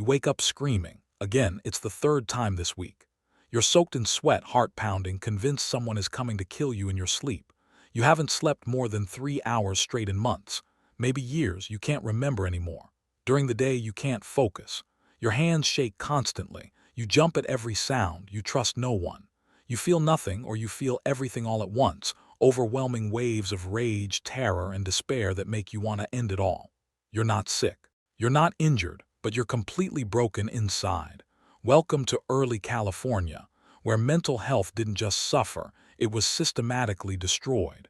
wake up screaming. Again, it's the third time this week. You're soaked in sweat, heart pounding, convinced someone is coming to kill you in your sleep. You haven't slept more than 3 hours straight in months, maybe years. You can't remember anymore. During the day, you can't focus. Your hands shake constantly. You jump at every sound. You trust no one. You feel nothing, or you feel everything all at once, overwhelming waves of rage, terror, and despair that make you want to end it all. You're not sick. You're not injured, but you're completely broken inside. Welcome to early California, where mental health didn't just suffer, it was systematically destroyed.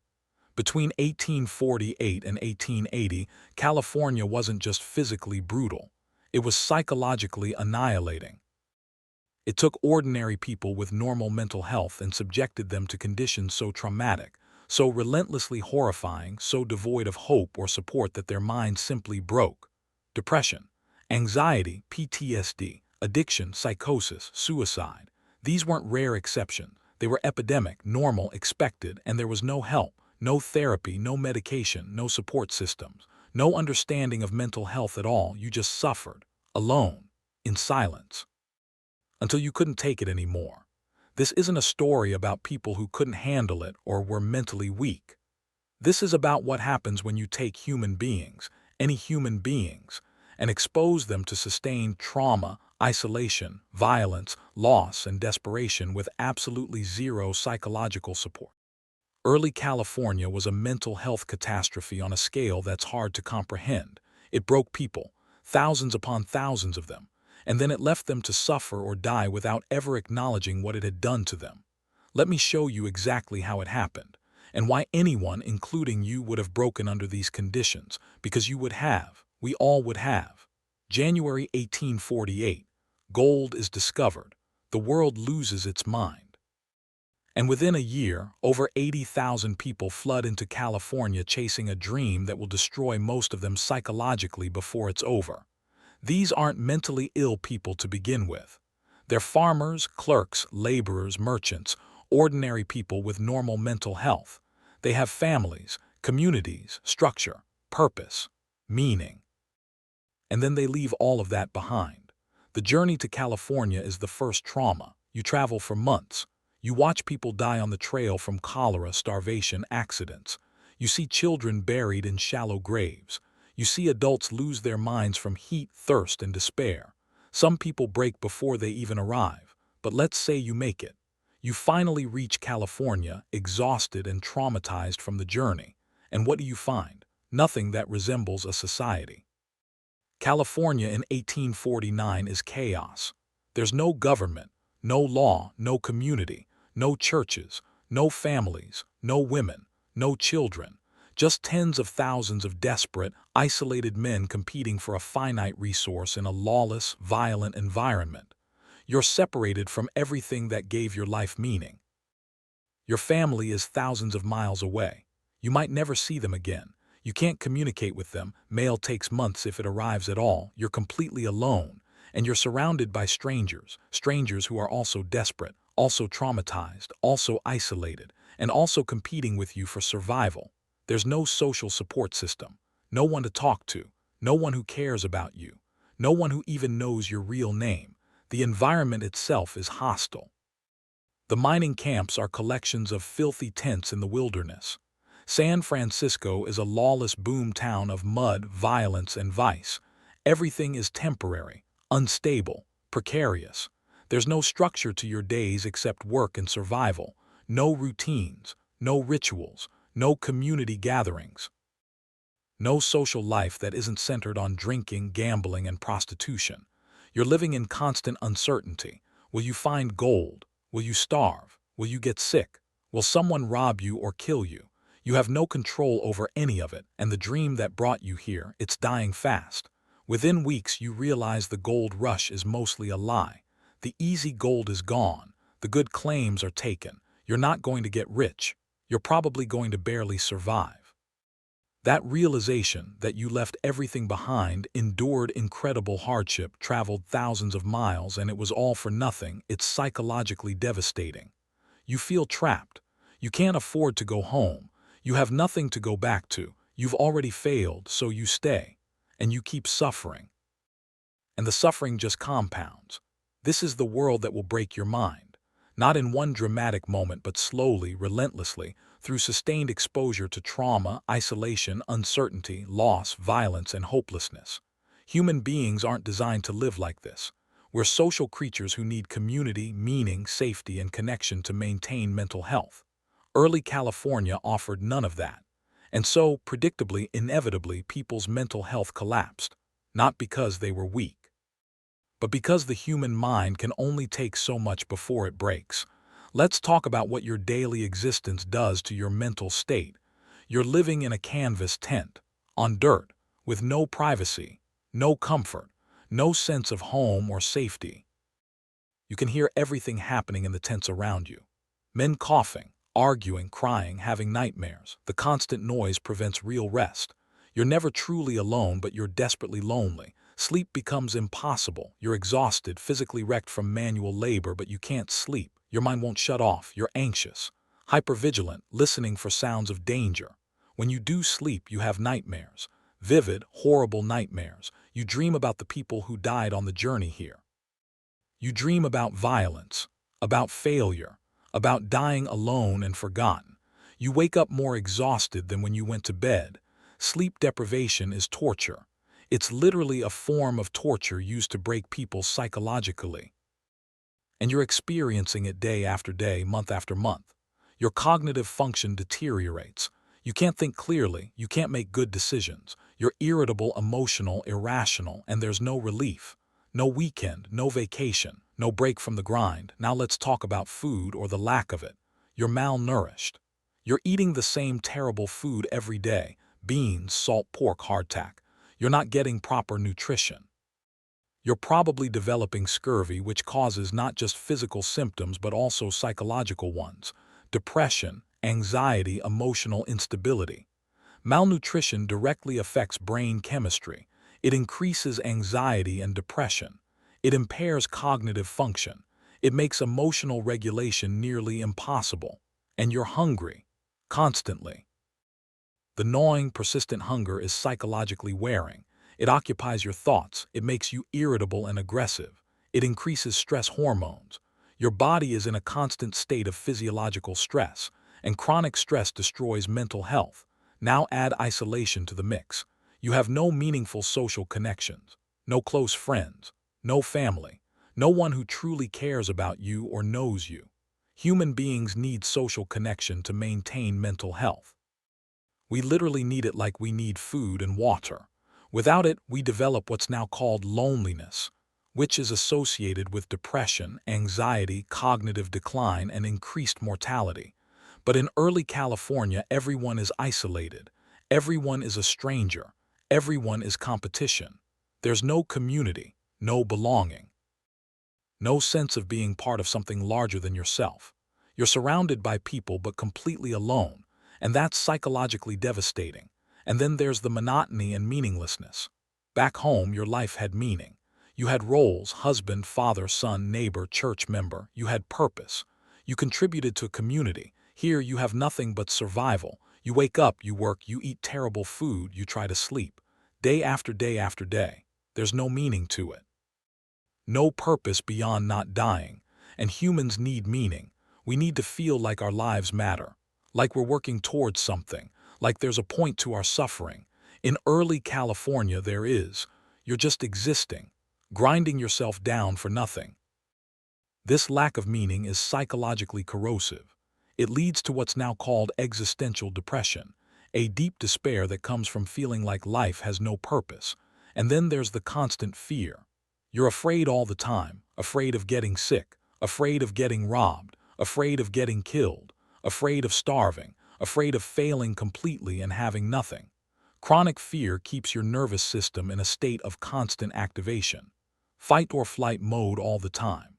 Between 1848 and 1880, California wasn't just physically brutal. It was psychologically annihilating. It took ordinary people with normal mental health and subjected them to conditions so traumatic, so relentlessly horrifying, so devoid of hope or support that their minds simply broke. Depression, anxiety, PTSD, addiction, psychosis, suicide. These weren't rare exceptions. They were epidemic, normal, expected, and there was no help, no therapy, no medication, no support systems, no understanding of mental health at all. You just suffered, alone, in silence, until you couldn't take it anymore. This isn't a story about people who couldn't handle it or were mentally weak. This is about what happens when you take human beings, any human beings, and expose them to sustained trauma, isolation, violence, loss, and desperation with absolutely zero psychological support. Early California was a mental health catastrophe on a scale that's hard to comprehend. It broke people, thousands upon thousands of them, and then it left them to suffer or die without ever acknowledging what it had done to them. Let me show you exactly how it happened, and why anyone, including you, would have broken under these conditions, because you would have, we all would have. January 1848, gold is discovered. The world loses its mind. And within a year, over 80,000 people flood into California chasing a dream that will destroy most of them psychologically before it's over. These aren't mentally ill people to begin with. They're farmers, clerks, laborers, merchants, ordinary people with normal mental health. They have families, communities, structure, purpose, meaning. And then they leave all of that behind. The journey to California is the first trauma. You travel for months. You watch people die on the trail from cholera, starvation, accidents. You see children buried in shallow graves. You see adults lose their minds from heat, thirst, and despair. Some people break before they even arrive. But let's say you make it. You finally reach California, exhausted and traumatized from the journey. And what do you find? Nothing that resembles a society. California in 1849 is chaos. There's no government, no law, no community, no churches, no families, no women, no children. Just tens of thousands of desperate, isolated men competing for a finite resource in a lawless, violent environment. You're separated from everything that gave your life meaning. Your family is thousands of miles away. You might never see them again. You can't communicate with them. Mail takes months if it arrives at all. You're completely alone. And you're surrounded by strangers who are also desperate, also traumatized, also isolated, and also competing with you for survival. There's no social support system, no one to talk to, no one who cares about you, no one who even knows your real name. The environment itself is hostile. The mining camps are collections of filthy tents in the wilderness. San Francisco is a lawless boom town of mud, violence, and vice. Everything is temporary, unstable, precarious. There's no structure to your days except work and survival, no routines, no rituals, no community gatherings, no social life that isn't centered on drinking, gambling, and prostitution. You're living in constant uncertainty. Will you find gold? Will you starve? Will you get sick? Will someone rob you or kill you? You have no control over any of it, and the dream that brought you here, it's dying fast. Within weeks, you realize the gold rush is mostly a lie. The easy gold is gone. The good claims are taken. You're not going to get rich. You're probably going to barely survive. That realization that you left everything behind, endured incredible hardship, traveled thousands of miles, and it was all for nothing, it's psychologically devastating. You feel trapped. You can't afford to go home. You have nothing to go back to. You've already failed, so you stay. And you keep suffering. and the suffering just compounds. This is the world that will break your mind, not in one dramatic moment but slowly, relentlessly, through sustained exposure to trauma, isolation, uncertainty, loss, violence, and hopelessness. Human beings aren't designed to live like this. We're social creatures who need community, meaning, safety, and connection to maintain mental health. Early California offered none of that. And so, predictably, inevitably, people's mental health collapsed, not because they were weak, but because the human mind can only take so much before it breaks. Let's talk about what your daily existence does to your mental state. You're living in a canvas tent, on dirt, with no privacy, no comfort, no sense of home or safety. You can hear everything happening in the tents around you. Men coughing, arguing, crying, having nightmares. The constant noise prevents real rest. You're never truly alone, but you're desperately lonely. Sleep becomes impossible. You're exhausted, physically wrecked from manual labor, but you can't sleep. Your mind won't shut off. You're anxious, hypervigilant, listening for sounds of danger. When you do sleep, you have nightmares. Vivid, horrible nightmares. You dream about the people who died on the journey here. You dream about violence, about failure, about dying alone and forgotten. You wake up more exhausted than when you went to bed. Sleep deprivation is torture. It's literally a form of torture used to break people psychologically. And you're experiencing it day after day, month after month. Your cognitive function deteriorates. You can't think clearly, you can't make good decisions. You're irritable, emotional, irrational, and there's no relief. No weekend, no vacation, no break from the grind. Now let's talk about food or the lack of it. You're malnourished. You're eating the same terrible food every day. Beans, salt pork, hardtack. You're not getting proper nutrition. You're probably developing scurvy, which causes not just physical symptoms but also psychological ones. Depression, anxiety, emotional instability. Malnutrition directly affects brain chemistry. It increases anxiety and depression. It impairs cognitive function. It makes emotional regulation nearly impossible. And you're hungry, constantly. The gnawing, persistent hunger is psychologically wearing. It occupies your thoughts. It makes you irritable and aggressive. It increases stress hormones. Your body is in a constant state of physiological stress, and chronic stress destroys mental health. Now add isolation to the mix. You have no meaningful social connections, no close friends, no family, no one who truly cares about you or knows you. Human beings need social connection to maintain mental health. We literally need it like we need food and water. Without it, we develop what's now called loneliness, which is associated with depression, anxiety, cognitive decline, and increased mortality. But in early California, everyone is isolated. Everyone is a stranger. Everyone is competition. There's no community, no belonging, no sense of being part of something larger than yourself. You're surrounded by people but completely alone, and that's psychologically devastating. And then there's the monotony and meaninglessness. Back home, your life had meaning. You had roles: husband, father, son, neighbor, church member. You had purpose. You contributed to a community. Here you have nothing but survival. You wake up, you work, you eat terrible food, you try to sleep. Day after day after day. There's no meaning to it. No purpose beyond not dying. And humans need meaning. We need to feel like our lives matter, like we're working towards something, like there's a point to our suffering. In early California there is. You're just existing, grinding yourself down for nothing. This lack of meaning is psychologically corrosive. It leads to what's now called existential depression, a deep despair that comes from feeling like life has no purpose. And then there's the constant fear. You're afraid all the time, afraid of getting sick, afraid of getting robbed, afraid of getting killed, afraid of starving, afraid of failing completely and having nothing. Chronic fear keeps your nervous system in a state of constant activation, fight or flight mode all the time.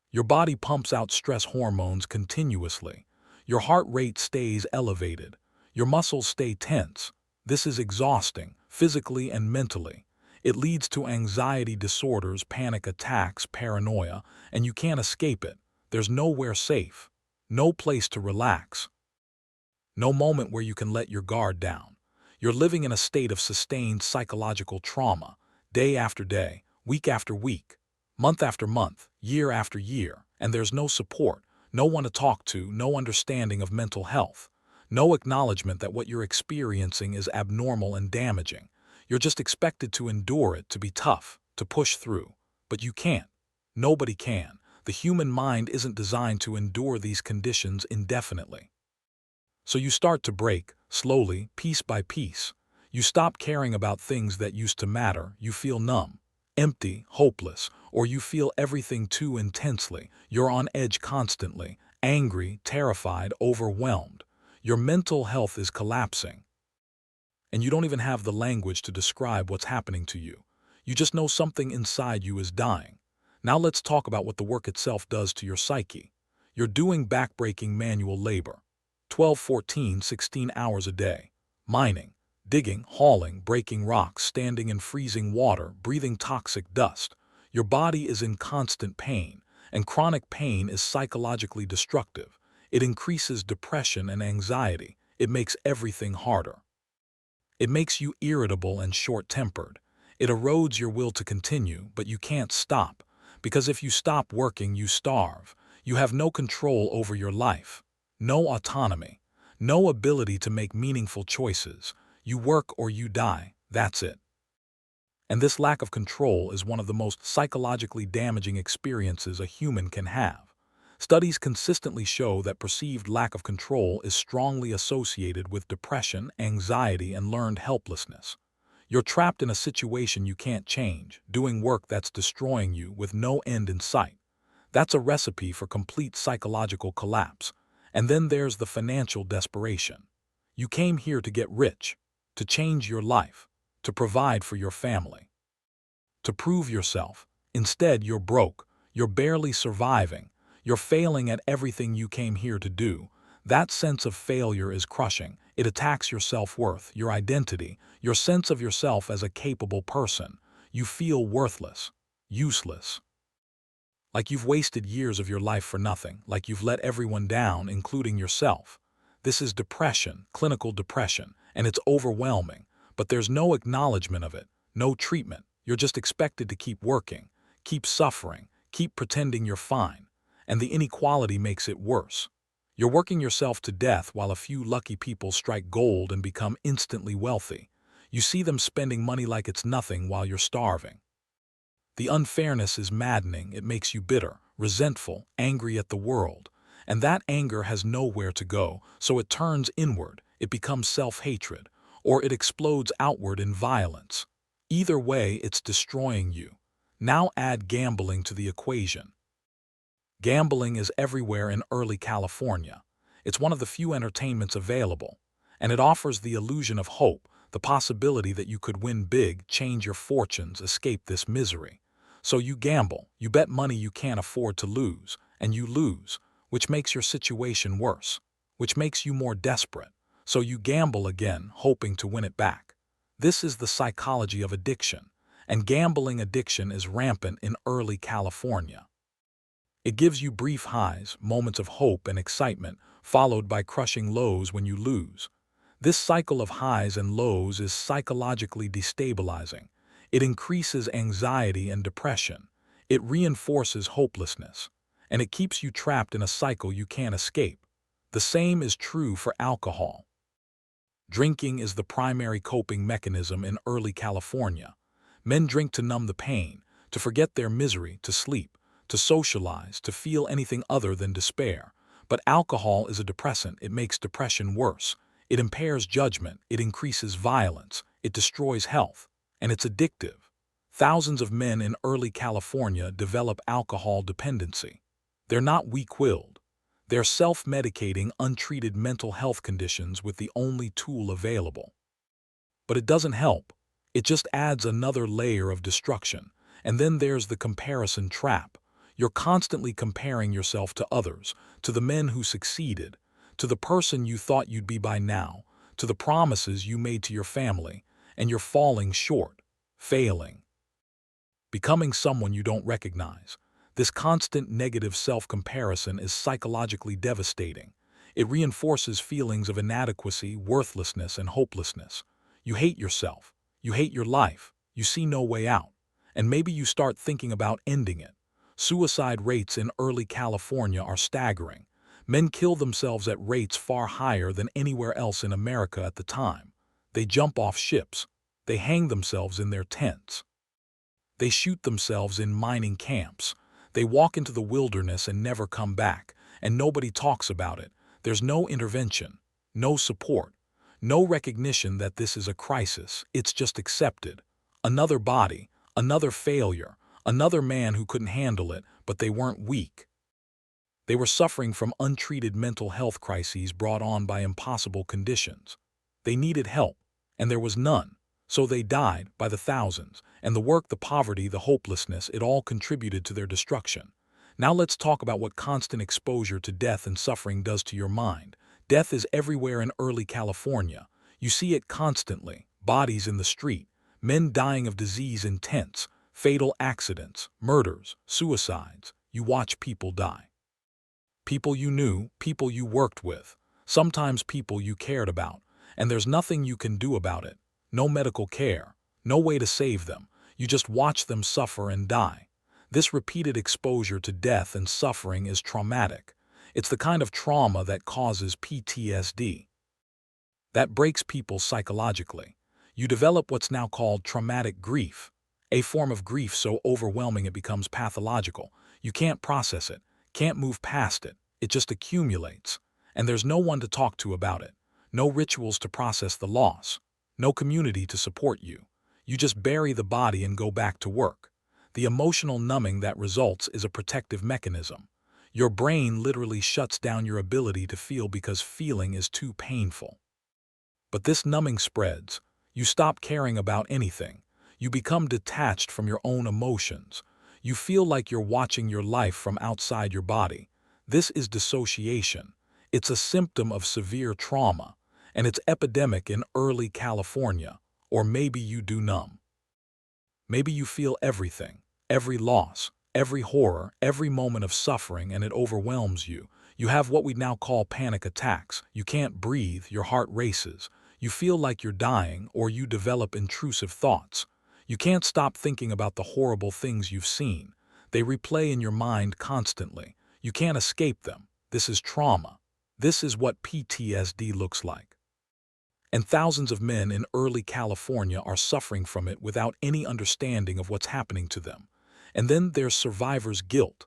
Your body pumps out stress hormones continuously. Your heart rate stays elevated. Your muscles stay tense. This is exhausting, physically and mentally. It leads to anxiety disorders, panic attacks, paranoia, and you can't escape it. There's nowhere safe, no place to relax, no moment where you can let your guard down. You're living in a state of sustained psychological trauma, day after day, week after week, month after month, year after year, and there's no support, no one to talk to, no understanding of mental health, no acknowledgement that what you're experiencing is abnormal and damaging. You're just expected to endure it, to be tough, to push through. But you can't. Nobody can. The human mind isn't designed to endure these conditions indefinitely. So you start to break, slowly, piece by piece. You stop caring about things that used to matter. You feel numb, empty, hopeless, or you feel everything too intensely. You're on edge constantly, angry, terrified, overwhelmed. Your mental health is collapsing. And you don't even have the language to describe what's happening to you. You just know something inside you is dying. Now let's talk about what the work itself does to your psyche. You're doing backbreaking manual labor. 12, 14, 16 hours a day. Mining, digging, hauling, breaking rocks, standing in freezing water, breathing toxic dust. Your body is in constant pain, and chronic pain is psychologically destructive. It increases depression and anxiety. It makes everything harder. It makes you irritable and short-tempered. It erodes your will to continue, but you can't stop, because if you stop working, you starve. You have no control over your life, no autonomy, no ability to make meaningful choices. You work or you die, that's it. And this lack of control is one of the most psychologically damaging experiences a human can have. Studies consistently show that perceived lack of control is strongly associated with depression, anxiety, and learned helplessness. You're trapped in a situation you can't change, doing work that's destroying you with no end in sight. That's a recipe for complete psychological collapse. And then there's the financial desperation. You came here to get rich, to change your life, to provide for your family, to prove yourself. Instead, you're broke, you're barely surviving, you're failing at everything you came here to do. That sense of failure is crushing. It attacks your self-worth, your identity, your sense of yourself as a capable person. You feel worthless, useless. Like you've wasted years of your life for nothing, like you've let everyone down, including yourself. This is depression, clinical depression, and it's overwhelming, but there's no acknowledgement of it, no treatment. You're just expected to keep working, keep suffering, keep pretending you're fine. And the inequality makes it worse. You're working yourself to death while a few lucky people strike gold and become instantly wealthy. You see them spending money like it's nothing while you're starving. The unfairness is maddening. It makes you bitter, resentful, angry at the world. And that anger has nowhere to go, so it turns inward. It becomes self-hatred, or it explodes outward in violence. Either way, it's destroying you. Now add gambling to the equation. Gambling is everywhere in early California. It's one of the few entertainments available, and it offers the illusion of hope, the possibility that you could win big, change your fortunes, escape this misery. So you gamble, you bet money you can't afford to lose, and you lose, which makes your situation worse, which makes you more desperate. So you gamble again, hoping to win it back. This is the psychology of addiction, and gambling addiction is rampant in early California. It gives you brief highs, moments of hope and excitement, followed by crushing lows when you lose. This cycle of highs and lows is psychologically destabilizing. It increases anxiety and depression. It reinforces hopelessness. And it keeps you trapped in a cycle you can't escape. The same is true for alcohol. Drinking is the primary coping mechanism in early California. Men drink to numb the pain, to forget their misery, to sleep, to socialize, to feel anything other than despair. But alcohol is a depressant. It makes depression worse. It impairs judgment. It increases violence. It destroys health. And it's addictive. Thousands of men in early California develop alcohol dependency. They're not weak-willed. They're self-medicating untreated mental health conditions with the only tool available. But it doesn't help. It just adds another layer of destruction. And then there's the comparison trap. You're constantly comparing yourself to others, to the men who succeeded, to the person you thought you'd be by now, to the promises you made to your family, and you're falling short, failing, becoming someone you don't recognize. This constant negative self-comparison is psychologically devastating. It reinforces feelings of inadequacy, worthlessness, and hopelessness. You hate yourself. You hate your life. You see no way out. and maybe you start thinking about ending it. Suicide rates in early California are staggering. Men kill themselves at rates far higher than anywhere else in America at the time. They jump off ships. They hang themselves in their tents. They shoot themselves in mining camps. They walk into the wilderness and never come back, and nobody talks about it. There's no intervention, no support, no recognition that this is a crisis. It's just accepted. Another body, another failure, another man who couldn't handle it, but they weren't weak. They were suffering from untreated mental health crises brought on by impossible conditions. They needed help, and there was none. So they died by the thousands, and the work, the poverty, the hopelessness, it all contributed to their destruction. Now let's talk about what constant exposure to death and suffering does to your mind. Death is everywhere in early California. You see it constantly. Bodies in the street, men dying of disease in tents, fatal accidents, murders, suicides. You watch people die. People you knew, people you worked with, sometimes people you cared about, and there's nothing you can do about it. No medical care, no way to save them. You just watch them suffer and die. This repeated exposure to death and suffering is traumatic. It's the kind of trauma that causes PTSD. That breaks people psychologically. You develop what's now called traumatic grief, a form of grief so overwhelming it becomes pathological. You can't process it, can't move past it. It just accumulates, and there's no one to talk to about it. No rituals to process the loss. No community to support you. You just bury the body and go back to work. The emotional numbing that results is a protective mechanism. Your brain literally shuts down your ability to feel because feeling is too painful. But this numbing spreads. You stop caring about anything. You become detached from your own emotions. You feel like you're watching your life from outside your body. This is dissociation. It's a symptom of severe trauma. And it's epidemic in early California, or maybe you do numb. Maybe you feel everything, every loss, every horror, every moment of suffering, and it overwhelms you. You have what we now call panic attacks. You can't breathe, your heart races. You feel like you're dying, or you develop intrusive thoughts. You can't stop thinking about the horrible things you've seen. They replay in your mind constantly. You can't escape them. This is trauma. This is what PTSD looks like. And thousands of men in early California are suffering from it without any understanding of what's happening to them. And then there's survivor's guilt.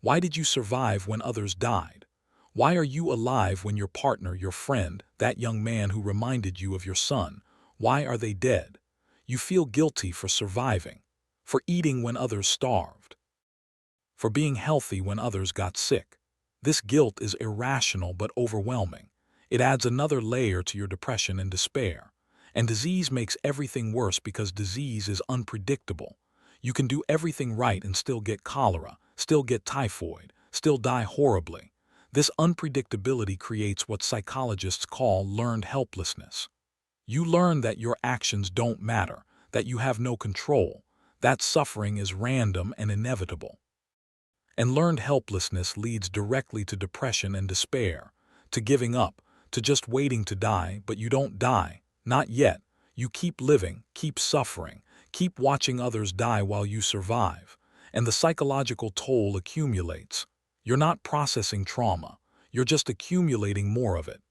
Why did you survive when others died? Why are you alive when your partner, your friend, that young man who reminded you of your son, why are they dead? You feel guilty for surviving, for eating when others starved, for being healthy when others got sick. This guilt is irrational but overwhelming. It adds another layer to your depression and despair. And disease makes everything worse because disease is unpredictable. You can do everything right and still get cholera, still get typhoid, still die horribly. This unpredictability creates what psychologists call learned helplessness. You learn that your actions don't matter, that you have no control, that suffering is random and inevitable. And learned helplessness leads directly to depression and despair, to giving up, to just waiting to die, but you don't die, not yet. You keep living, keep suffering, keep watching others die while you survive, and the psychological toll accumulates. You're not processing trauma, you're just accumulating more of it.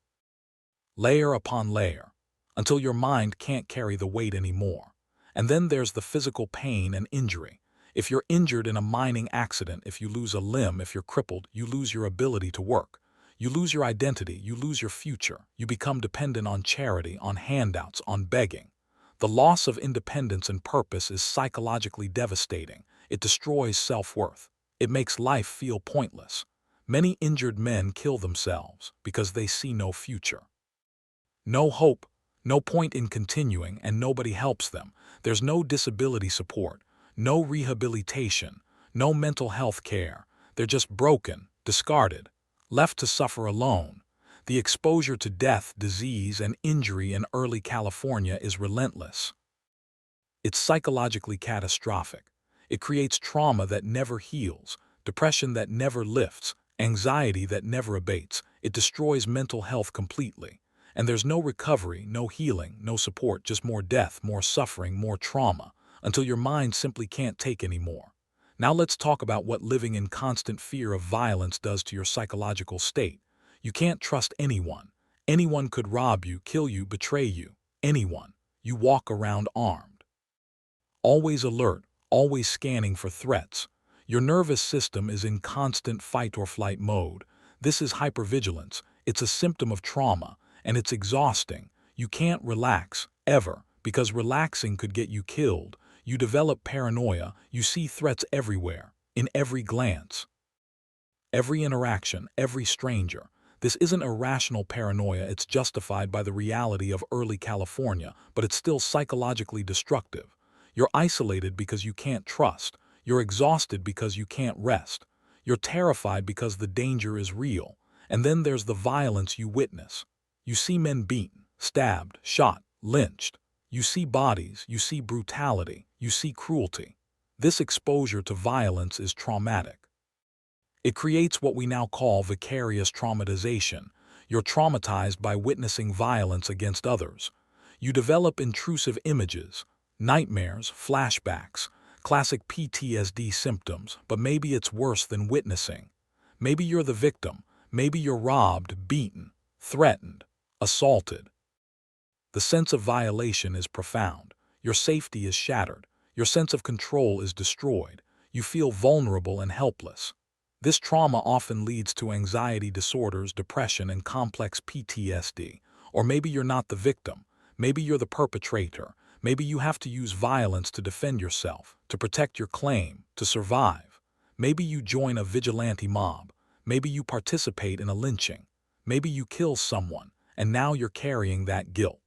Layer upon layer, until your mind can't carry the weight anymore. And then there's the physical pain and injury. If you're injured in a mining accident, if you lose a limb, if you're crippled, you lose your ability to work. You lose your identity, you lose your future. You become dependent on charity, on handouts, on begging. The loss of independence and purpose is psychologically devastating. It destroys self-worth. It makes life feel pointless. Many injured men kill themselves because they see no future. No hope, no point in continuing, and nobody helps them. There's no disability support, no rehabilitation, no mental health care. They're just broken, discarded, left to suffer alone. The exposure to death, disease, and injury in early California is relentless. It's psychologically catastrophic. It creates trauma that never heals, depression that never lifts, anxiety that never abates. It destroys mental health completely. And there's no recovery, no healing, no support, just more death, more suffering, more trauma. until your mind simply can't take anymore. Now let's talk about what living in constant fear of violence does to your psychological state. You can't trust anyone. Anyone could rob you, kill you, betray you. Anyone. You walk around armed. Always alert, always scanning for threats. Your nervous system is in constant fight or flight mode. This is hypervigilance. It's a symptom of trauma, and it's exhausting. You can't relax, ever, because relaxing could get you killed. You develop paranoia. You see threats everywhere, in every glance, every interaction, every stranger. This isn't irrational paranoia, it's justified by the reality of early California, but it's still psychologically destructive. You're isolated because you can't trust. You're exhausted because you can't rest. You're terrified because the danger is real. And then there's the violence you witness. You see men beaten, stabbed, shot, lynched. You see bodies, you see brutality, you see cruelty. This exposure to violence is traumatic. It creates what we now call vicarious traumatization. You're traumatized by witnessing violence against others. You develop intrusive images, nightmares, flashbacks, classic PTSD symptoms, but maybe it's worse than witnessing. Maybe you're the victim. Maybe you're robbed, beaten, threatened, assaulted. The sense of violation is profound. Your safety is shattered. Your sense of control is destroyed. You feel vulnerable and helpless. This trauma often leads to anxiety disorders, depression, and complex PTSD. Or maybe you're not the victim. Maybe you're the perpetrator. Maybe you have to use violence to defend yourself, to protect your claim, to survive. Maybe you join a vigilante mob. Maybe you participate in a lynching. Maybe you kill someone, and now you're carrying that guilt.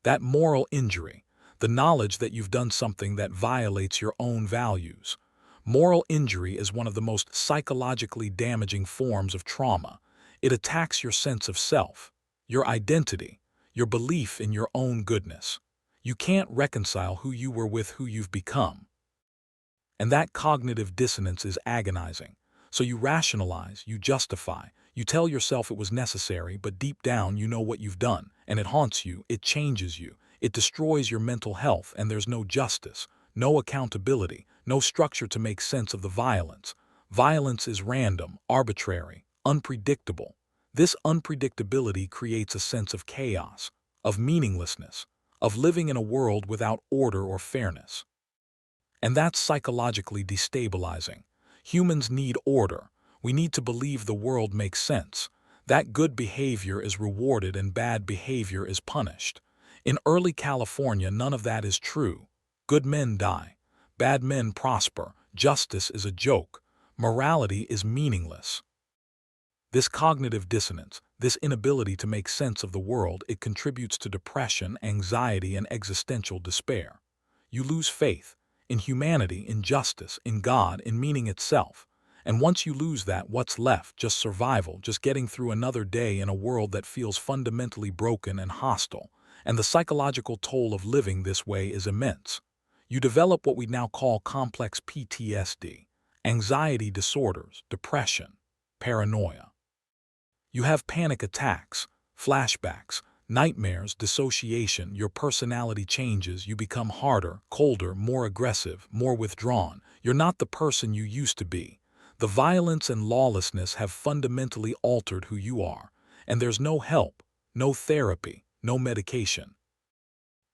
That moral injury, the knowledge that you've done something that violates your own values. Moral injury is one of the most psychologically damaging forms of trauma. It attacks your sense of self, your identity, your belief in your own goodness. You can't reconcile who you were with who you've become. And that cognitive dissonance is agonizing. So you rationalize, you justify, you tell yourself it was necessary, but deep down you know what you've done, and it haunts you, it changes you, it destroys your mental health, and there's no justice, no accountability, no structure to make sense of the violence. Violence is random, arbitrary, unpredictable. This unpredictability creates a sense of chaos, of meaninglessness, of living in a world without order or fairness. And that's psychologically destabilizing. Humans need order. We need to believe the world makes sense, that good behavior is rewarded and bad behavior is punished. In early California, none of that is true. Good men die. Bad men prosper. Justice is a joke. Morality is meaningless. This cognitive dissonance, this inability to make sense of the world, it contributes to depression, anxiety, and existential despair. You lose faith in humanity, in justice, in God, in meaning itself. And once you lose that, what's left? Just survival, just getting through another day in a world that feels fundamentally broken and hostile. And the psychological toll of living this way is immense. You develop what we now call complex PTSD, anxiety disorders, depression, paranoia. You have panic attacks, flashbacks, nightmares, dissociation, your personality changes, you become harder, colder, more aggressive, more withdrawn. You're not the person you used to be. The violence and lawlessness have fundamentally altered who you are, and there's no help, no therapy, no medication,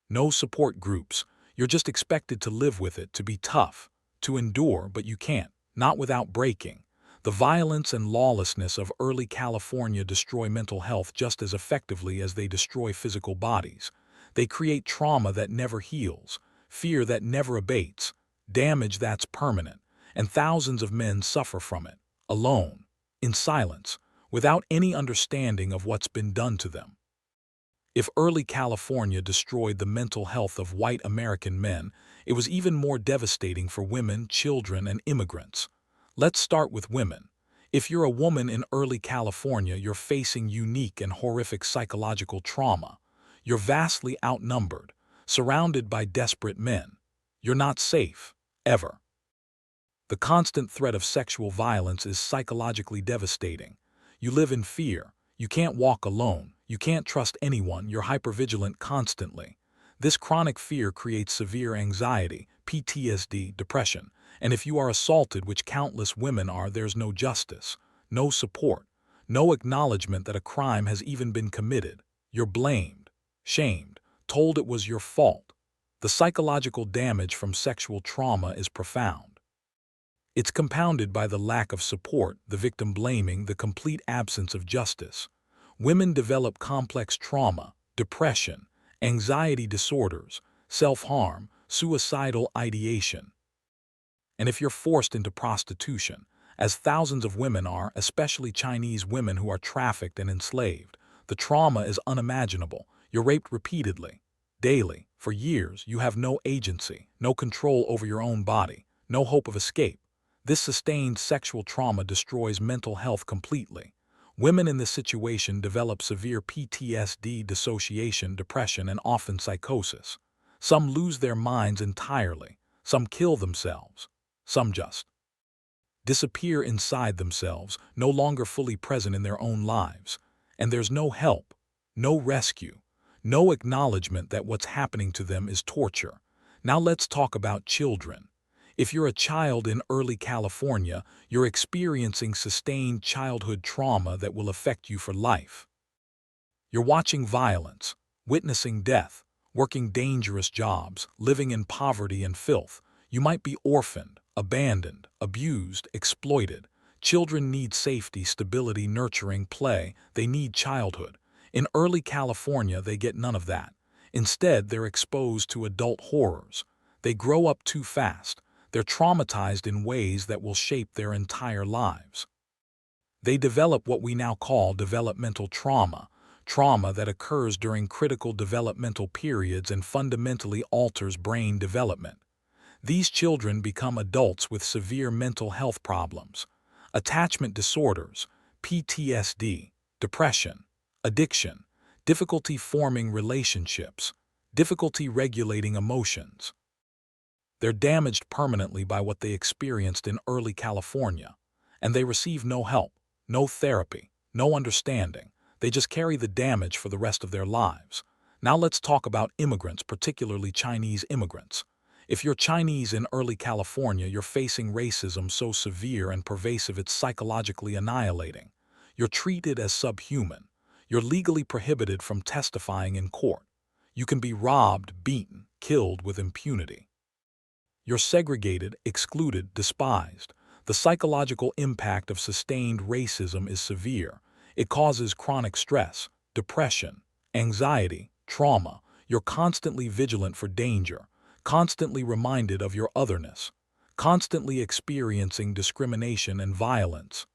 no support groups. You're just expected to live with it, to be tough, to endure, but you can't, not without breaking. The violence and lawlessness of early California destroy mental health just as effectively as they destroy physical bodies. They create trauma that never heals, fear that never abates, damage that's permanent, and thousands of men suffer from it, alone, in silence, without any understanding of what's been done to them. If early California destroyed the mental health of white American men, it was even more devastating for women, children, and immigrants. Let's start with women. If you're a woman in early California, you're facing unique and horrific psychological trauma. You're vastly outnumbered, surrounded by desperate men. You're not safe, ever. The constant threat of sexual violence is psychologically devastating. You live in fear. You can't walk alone. You can't trust anyone. You're hypervigilant constantly. This chronic fear creates severe anxiety, PTSD, depression, and if you are assaulted, which countless women are, there's no justice, no support, no acknowledgement that a crime has even been committed. You're blamed, shamed, told it was your fault. The psychological damage from sexual trauma is profound. It's compounded by the lack of support, the victim blaming, the complete absence of justice. Women develop complex trauma, depression, anxiety disorders, self-harm, suicidal ideation. And if you're forced into prostitution, as thousands of women are, especially Chinese women who are trafficked and enslaved, the trauma is unimaginable. You're raped repeatedly, daily, for years. You have no agency, no control over your own body, no hope of escape. This sustained sexual trauma destroys mental health completely. Women in this situation develop severe PTSD, dissociation, depression, and often psychosis. Some lose their minds entirely. Some kill themselves. Some just disappear inside themselves, no longer fully present in their own lives. And there's no help, no rescue, no acknowledgement that what's happening to them is torture. Now let's talk about children. If you're a child in early California, you're experiencing sustained childhood trauma that will affect you for life. You're watching violence, witnessing death, working dangerous jobs, living in poverty and filth. You might be orphaned, abandoned, abused, exploited. Children need safety, stability, nurturing, play. They need childhood. In early California, they get none of that. Instead, they're exposed to adult horrors. They grow up too fast. They're traumatized in ways that will shape their entire lives. They develop what we now call developmental trauma, trauma that occurs during critical developmental periods and fundamentally alters brain development. These children become adults with severe mental health problems, attachment disorders, PTSD, depression, addiction, difficulty forming relationships, difficulty regulating emotions. They're damaged permanently by what they experienced in early California, and they receive no help, no therapy, no understanding. They just carry the damage for the rest of their lives. Now let's talk about immigrants, particularly Chinese immigrants. If you're Chinese in early California, you're facing racism so severe and pervasive it's psychologically annihilating. You're treated as subhuman. You're legally prohibited from testifying in court. You can be robbed, beaten, killed with impunity. You're segregated, excluded, despised. The psychological impact of sustained racism is severe. It causes chronic stress, depression, anxiety, trauma. You're constantly vigilant for danger, constantly reminded of your otherness, constantly experiencing discrimination and violence.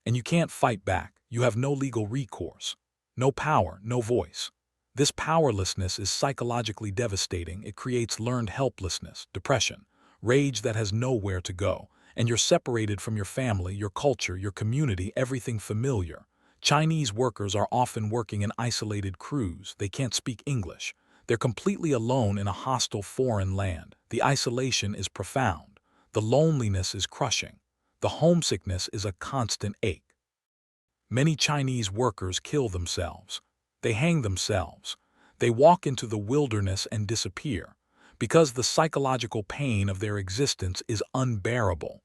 And you can't fight back. You have no legal recourse, no power, no voice. This powerlessness is psychologically devastating. It creates learned helplessness, depression, rage that has nowhere to go, and you're separated from your family, your culture, your community, everything familiar. Chinese workers are often working in isolated crews. They can't speak English. They're completely alone in a hostile foreign land. The isolation is profound. The loneliness is crushing. The homesickness is a constant ache. Many Chinese workers kill themselves. They hang themselves. They walk into the wilderness and disappear because the psychological pain of their existence is unbearable.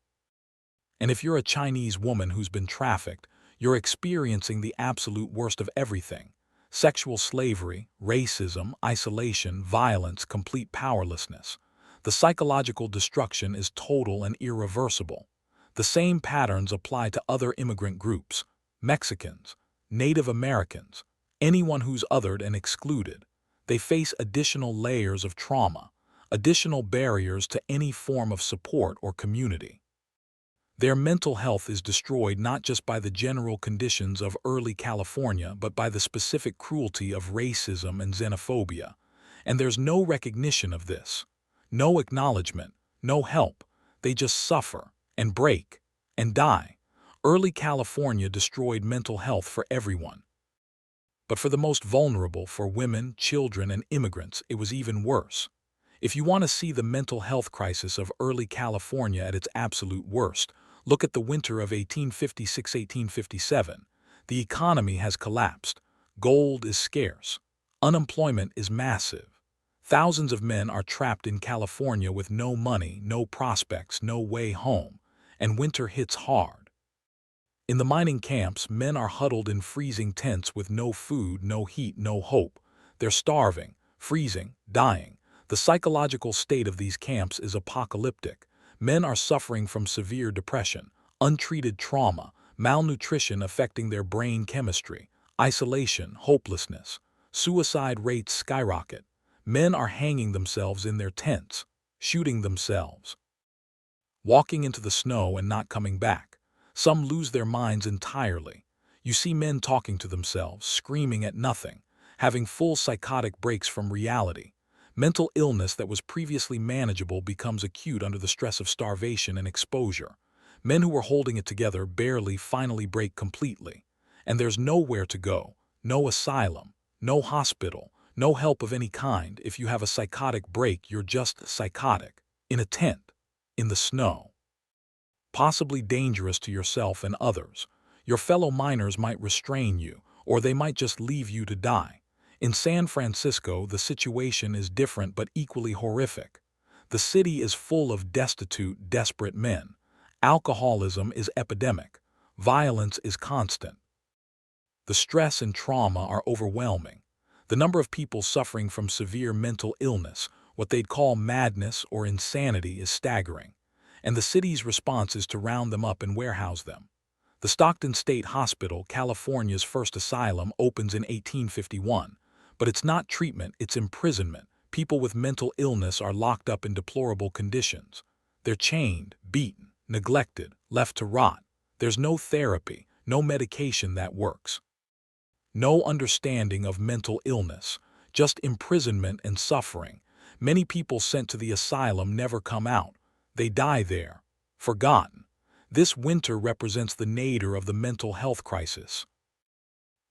And if you're a Chinese woman who's been trafficked, you're experiencing the absolute worst of everything: sexual slavery, racism, isolation, violence, complete powerlessness. The psychological destruction is total and irreversible. The same patterns apply to other immigrant groups: Mexicans, Native Americans, anyone who's othered and excluded. They face additional layers of trauma, additional barriers to any form of support or community. Their mental health is destroyed not just by the general conditions of early California, but by the specific cruelty of racism and xenophobia. And there's no recognition of this, no acknowledgement, no help. They just suffer and break and die. Early California destroyed mental health for everyone. But for the most vulnerable, for women, children, and immigrants, it was even worse. If you want to see the mental health crisis of early California at its absolute worst, look at the winter of 1856-1857. The economy has collapsed. Gold is scarce. Unemployment is massive. Thousands of men are trapped in California with no money, no prospects, no way home, and winter hits hard. In the mining camps, men are huddled in freezing tents with no food, no heat, no hope. They're starving, freezing, dying. The psychological state of these camps is apocalyptic. Men are suffering from severe depression, untreated trauma, malnutrition affecting their brain chemistry, isolation, hopelessness. Suicide rates skyrocket. Men are hanging themselves in their tents, shooting themselves, walking into the snow and not coming back. Some lose their minds entirely. You see men talking to themselves, screaming at nothing, having full psychotic breaks from reality. Mental illness that was previously manageable becomes acute under the stress of starvation and exposure. Men who were holding it together barely finally break completely. And there's nowhere to go, no asylum, no hospital, no help of any kind. If you have a psychotic break, you're just psychotic, in a tent, in the snow. Possibly dangerous to yourself and others. Your fellow miners might restrain you, or they might just leave you to die. In San Francisco, the situation is different but equally horrific. The city is full of destitute, desperate men. Alcoholism is epidemic. Violence is constant. The stress and trauma are overwhelming. The number of people suffering from severe mental illness, what they'd call madness or insanity, is staggering. And the city's response is to round them up and warehouse them. The Stockton State Hospital, California's first asylum, opens in 1851. But it's not treatment, it's imprisonment. People with mental illness are locked up in deplorable conditions. They're chained, beaten, neglected, left to rot. There's no therapy, no medication that works. No understanding of mental illness, just imprisonment and suffering. Many people sent to the asylum never come out. They die there, forgotten. This winter represents the nadir of the mental health crisis.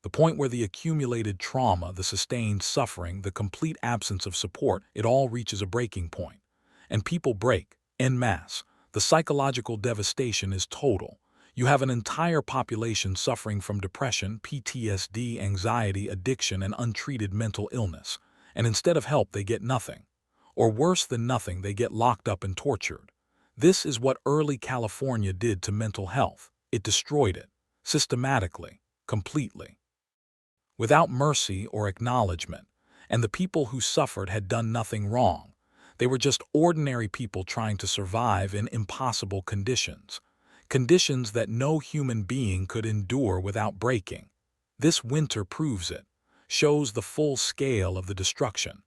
The point where the accumulated trauma, the sustained suffering, the complete absence of support, it all reaches a breaking point. And people break, en masse. The psychological devastation is total. You have an entire population suffering from depression, PTSD, anxiety, addiction, and untreated mental illness. And instead of help, they get nothing. Or worse than nothing, they get locked up and tortured. This is what early California did to mental health. It destroyed it, systematically, completely, without mercy or acknowledgement. And the people who suffered had done nothing wrong. They were just ordinary people trying to survive in impossible conditions. Conditions that no human being could endure without breaking. This winter proves it, shows the full scale of the destruction.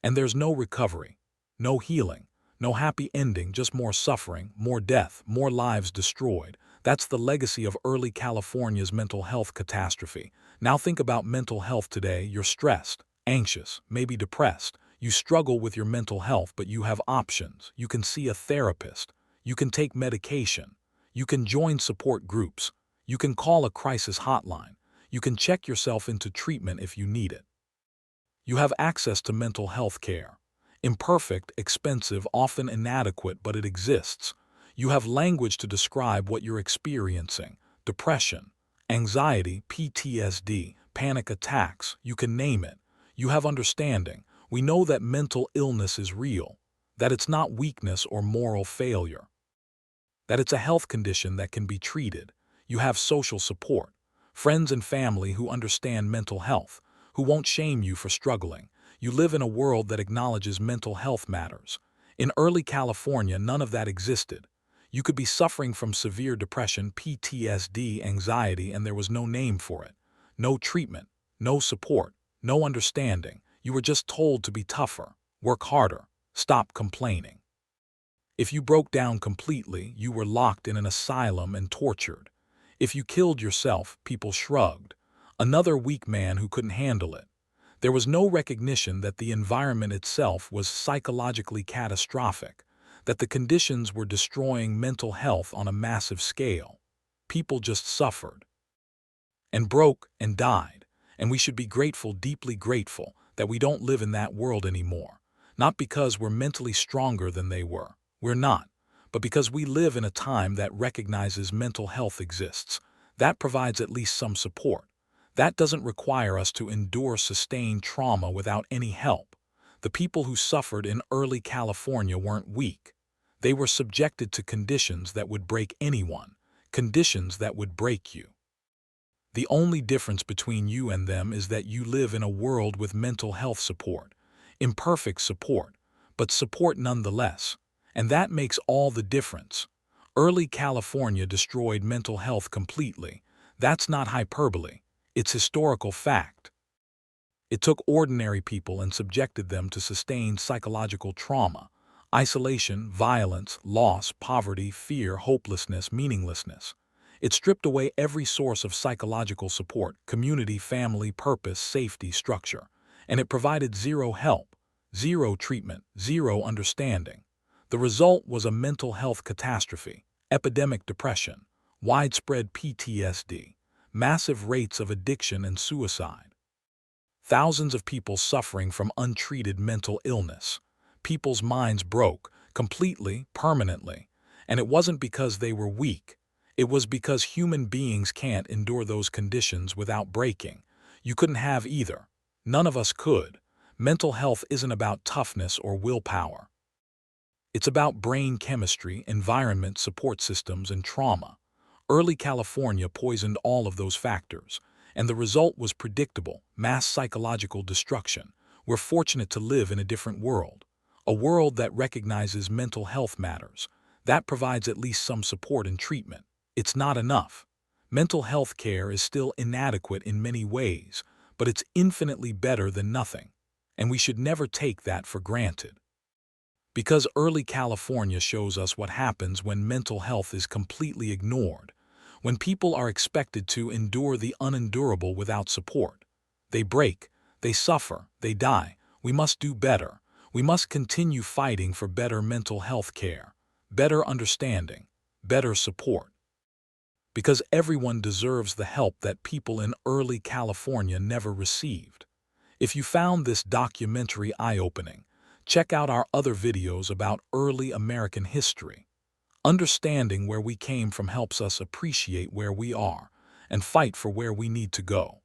And there's no recovery, no healing, no happy ending, just more suffering, more death, more lives destroyed. That's the legacy of early California's mental health catastrophe. Now think about mental health today. You're stressed, anxious, maybe depressed. You struggle with your mental health, but you have options. You can see a therapist. You can take medication. You can join support groups. You can call a crisis hotline. You can check yourself into treatment if you need it. You have access to mental health care. Imperfect, expensive, often inadequate, but it exists. You have language to describe what you're experiencing. Depression, anxiety, PTSD, panic attacks, you can name it. You have understanding. We know that mental illness is real, that it's not weakness or moral failure, that it's a health condition that can be treated. You have social support, friends and family who understand mental health, who won't shame you for struggling. You live in a world that acknowledges mental health matters. In early California, none of that existed. You could be suffering from severe depression, PTSD, anxiety, and there was no name for it. No treatment, no support, no understanding. You were just told to be tougher, work harder, stop complaining. If you broke down completely, you were locked in an asylum and tortured. If you killed yourself, people shrugged. Another weak man who couldn't handle it. There was no recognition that the environment itself was psychologically catastrophic, that the conditions were destroying mental health on a massive scale. People just suffered and broke and died, and we should be grateful, deeply grateful, that we don't live in that world anymore. Not because we're mentally stronger than they were. We're not. But because we live in a time that recognizes mental health exists. That provides at least some support. That doesn't require us to endure sustained trauma without any help. The people who suffered in early California weren't weak. They were subjected to conditions that would break anyone, conditions that would break you. The only difference between you and them is that you live in a world with mental health support, imperfect support, but support nonetheless, and that makes all the difference. Early California destroyed mental health completely. That's not hyperbole, it's historical fact. It took ordinary people and subjected them to sustained psychological trauma, isolation, violence, loss, poverty, fear, hopelessness, meaninglessness. It stripped away every source of psychological support, community, family, purpose, safety, structure, and it provided zero help, zero treatment, zero understanding. The result was a mental health catastrophe, epidemic depression, widespread PTSD, massive rates of addiction and suicide. Thousands of people suffering from untreated mental illness. People's minds broke, completely, permanently. And it wasn't because they were weak. It was because human beings can't endure those conditions without breaking. You couldn't have either. None of us could. Mental health isn't about toughness or willpower. It's about brain chemistry, environment, support systems, and trauma. Early California poisoned all of those factors, and the result was predictable: mass psychological destruction. We're fortunate to live in a different world, a world that recognizes mental health matters, that provides at least some support and treatment. It's not enough. Mental health care is still inadequate in many ways, but it's infinitely better than nothing, and we should never take that for granted. Because early California shows us what happens when mental health is completely ignored, when people are expected to endure the unendurable without support. They break, they suffer, they die. We must do better. We must continue fighting for better mental health care, better understanding, better support. Because everyone deserves the help that people in early California never received. If you found this documentary eye-opening, check out our other videos about early American history. Understanding where we came from helps us appreciate where we are and fight for where we need to go.